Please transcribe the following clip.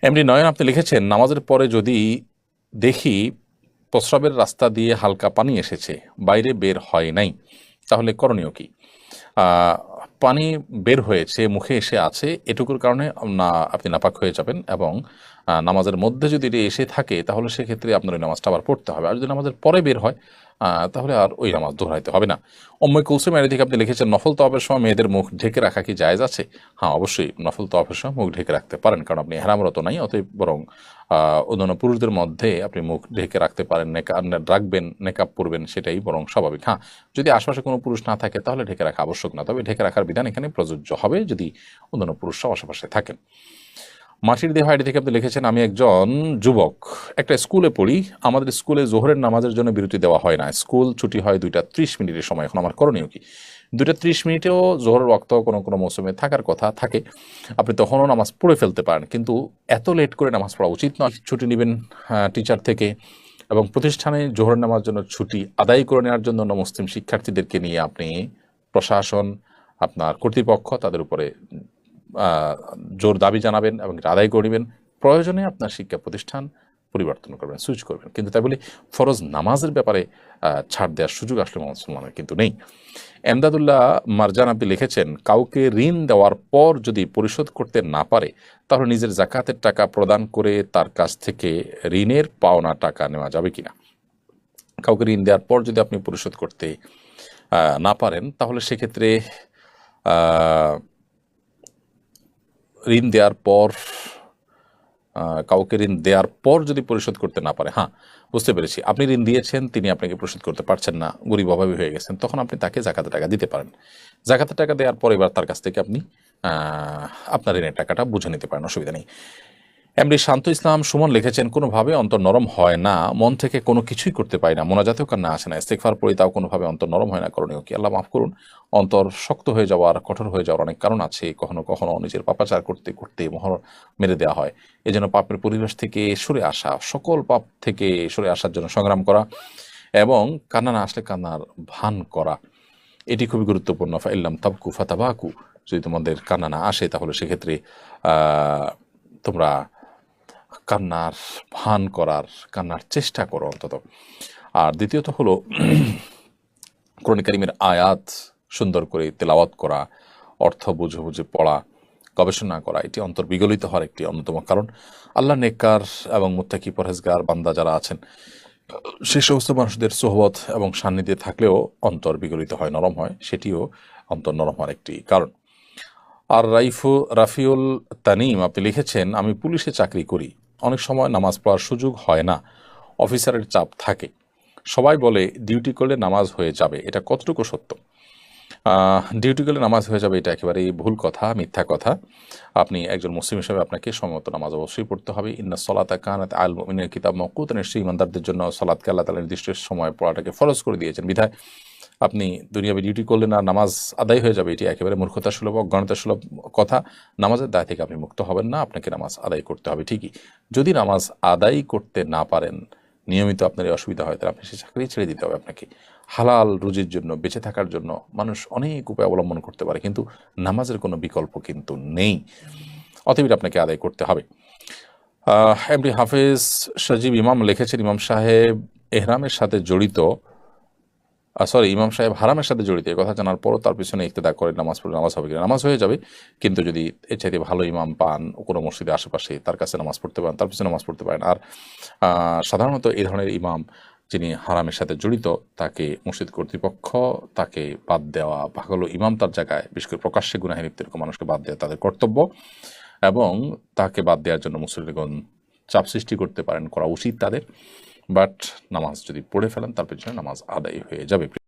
MD নয়ন আপনি লিখেছেন, নামাজের পরে যদি দেখি প্রস্রাবের রাস্তা দিয়ে হালকা পানি এসেছে, বাইরে বের হয় নাই, তাহলে করণীয় কি? আহ, পানি বের হয়েছে, মুখে এসে আছে, এটুকুর কারণে না আপনি নাপাক হয়ে যাবেন, এবং নামাজের মধ্যে যদি এটি এসে থাকে তাহলে সেক্ষেত্রে আপনার ওই নামাজটা আবার পড়তে হবে। আর যদি নামাজের পরে বের হয় তাহলে আর ওই নামাজ দোহরাইতে হবে না। অম্ময় কুলসুম এর থেকে আপনি লিখেছেন, নফল তওয়াফের সময় মেয়েদের মুখ ঢেকে রাখা কি জায়েজ আছে? হ্যাঁ, অবশ্যই নফল তওয়াফের সময় মুখ ঢেকে রাখতে পারেন, কারণ আপনি ইহরামরত নাই, অতএব বরং অন্যান্য পুরুষদের মধ্যে আপনি মুখ ঢেকে রাখতে পারেন, রাখবেন, নেকাব পরবেন, সেটাই বরং স্বাভাবিক। হ্যাঁ, যদি আশপাশে কোনো পুরুষ না থাকে তাহলে ঢেকে রাখা আবশ্যক না, তবে ঢেকে রাখার বিধান এখানে প্রযোজ্য হবে যদি অন্যান্য পুরুষরাও আশেপাশে থাকেন। মাটির দেহ আইডি থেকে আপনি লিখেছেন, আমি একজন যুবক, একটা স্কুলে পড়ি, আমাদের স্কুলে জোহরের নামাজের জন্য বিরতি দেওয়া হয় না, স্কুল ছুটি হয় 2টা 30 মিনিটের সময়, এখন আমার করণীয় কি? 2টা 30 মিনিটেও জোহরের ওয়াক্ত কোনো কোনো মৌসুমে থাকার কথা থাকে, আপনি তখনও নামাজ পড়ে ফেলতে পারেন, কিন্তু এত লেট করে নামাজ পড়া উচিত নয়। ছুটি নেবেন টিচার থেকে, এবং প্রতিষ্ঠানে জোহরের নামাজ জন্য ছুটি আদায় করে নেওয়ার জন্য মুসলিম শিক্ষার্থীদেরকে নিয়ে আপনি প্রশাসন, আপনার কর্তৃপক্ষ তাদের উপরে জোর দাবি জানাবেন এবং এটা আদায় করবেন। প্রয়োজনে আপনার শিক্ষা প্রতিষ্ঠান পরিবর্তন করবেন, সুইচ করবেন, কিন্তু তাই বলে ফরজ নামাজের ব্যাপারে ছাড় দেওয়ার সুযোগ আসলে মুসলমানের কিন্তু নেই। এমদাদুল্লাহ মারজান আপনি লিখেছেন, কাউকে ঋণ দেওয়ার পর যদি পরিশোধ করতে না পারে তাহলে নিজের জাকাতের টাকা প্রদান করে তার কাছ থেকে ঋণের পাওনা টাকা নেওয়া যাবে কিনা? কাউকে ঋণ দেওয়ার পর যদি আপনি পরিশোধ করতে না পারেন তাহলে সেক্ষেত্রে ঋণ দেওয়ার পর কাউকে ঋণ দেওয়ার পর যদি পরিশোধ করতে না পারে, হ্যাঁ বুঝতে পেরেছি, আপনি ঋণ দিয়েছেন, তিনি আপনাকে পরিশোধ করতে পারছেন না, গরিব অভাবী হয়ে গেছেন, তখন আপনি তাকে জাকাতের টাকা দিতে পারেন। জাকাতের টাকা দেওয়ার পর এবার তার কাছ থেকে আপনি আপনার ঋণের টাকাটা বুঝে নিতে পারেন, অসুবিধা নেই। এমডি শান্ত ইসলাম সুমন লিখেছেন, কোনোভাবে অন্তর নরম হয় না, মন থেকে কোনো কিছুই করতে পারি না, মোনাজাতেও কান্না আসে না, ইস্তেগফার পড়ি তাও কোনোভাবে অন্তর নরম হয় না, করণীয় কি? আল্লাহ মাফ করুন, অন্তর শক্ত হয়ে যাওয়ার, কঠোর হয়ে যাওয়ার অনেক কারণ আছে। কখনো কখনো নিজের পাপাচার করতে করতে মোহর মেরে দেওয়া হয়, এজন্য পাপের পরিবেশ থেকে সরে আসা, সকল পাপ থেকে সরে আসার জন্য সংগ্রাম করা, এবং কান্না না আসলে কান্নার ভান করা, এটি খুবই গুরুত্বপূর্ণ। ফাইল্লাম তাবকু ফাতাবাকু, যদি তোমাদের কান্না না আসে তাহলে সেক্ষেত্রে তোমরা কান্নার ভান করার, কান্নার চেষ্টা করো অন্তত। আর দ্বিতীয়ত হলো কোরআন কারীমের আয়াত সুন্দর করে তেলাওয়াত করা, অর্থ বুঝে বুঝে পড়া, গবেষণা করা, এটি অন্তর বিগলিত হওয়ার একটি অন্যতম কারণ। আল্লাহ নেককার এবং মুত্তাকি পরহেজগার বান্দা যারা আছেন সে সমস্ত মানুষদের সোহবত এবং সান্নিধ্যে থাকলেও অন্তর বিগলিত হয়, নরম হয়, সেটিও অন্তর নরম হওয়ার একটি কারণ। আর রাফিউল তানিম আপনি লিখেছেন, আমি পুলিশে চাকরি করি, অনেক সময় নামাজ পড়ার সুযোগ হয় না, অফিসারের চাপ থাকে, সবাই বলে ডিউটি করলে নামাজ হয়ে যাবে, এটা কতটুকু সত্য? ডিউটি করলে নামাজ হয়ে যাবে এটা একেবারেই ভুল কথা, মিথ্যা কথা। আপনি একজন মুসলিম হিসেবে আপনাকে সময়মতো নামাজ অবশ্যই পড়তে হবে। ইন্না সলাতা কানাত আল মুমিনের কিতাব মওকুতা, নিশ্চয়ই ইমানদারদের জন্য সলাতকে আল্লাহ তাআলা নির্দিষ্ট সময় পড়াটাকে ফরজ করে দিয়েছেন, বিধায় আপনি দুনিয়াবি ডিউটি করলে না নামাজ আদায় হয়ে যাবে, এটি একেবারে মূর্খতা সুলভ, অজ্ঞানতা সুলভ কথা। নামাজের দায় থেকে আপনি মুক্ত হবেন না, আপনাকে নামাজ আদায় করতে হবে ঠিকই। যদি নামাজ আদায় করতে না পারেন, নিয়মিত আপনার এই অসুবিধা হয়, তাহলে আপনি সে চাকরি ছেড়ে দিতে হবে আপনাকে। হালাল রুজির জন্য, বেঁচে থাকার জন্য মানুষ অনেক উপায় অবলম্বন করতে পারে, কিন্তু নামাজের কোনো বিকল্প কিন্তু নেই, অতএব আপনাকে আদায় করতে হবে। এমডি হাফেজ সজীব ইমাম লিখেছেন, ইমাম সাহেব এহরামের সাথে জড়িত, ইমাম সাহেব হারামের সাথে জড়িত, এই কথা জানার পরও তার পিছনে ইক্তেদা করে নামাজ পড়লে নামাজ হবে কিনা? নামাজ হয়ে যাবে, কিন্তু যদি এর চাইতে ভালো ইমাম পান, কোনো মসজিদের আশেপাশে, তার কাছে নামাজ পড়তে পারেন, তার পিছনে নামাজ পড়তে পারেন। আর সাধারণত এই ধরনের ইমাম যিনি হারামের সাথে জড়িত, তাকে মসজিদ কর্তৃপক্ষ তাকে বাদ দেওয়া, ভালো ইমাম তার জায়গায়, বিশেষ করে প্রকাশ্যে গুনাহে লিপ্ত এরকম মানুষকে বাদ দেওয়া তাদের কর্তব্য, এবং তাকে বাদ দেওয়ার জন্য মুসল্লিগণ চাপ সৃষ্টি করতে পারেন, করা উচিত তাদের। বাট নামাজ যদি পড়ে ফেলেন তার পেছনে নামাজ আদায় হয়ে যাবে।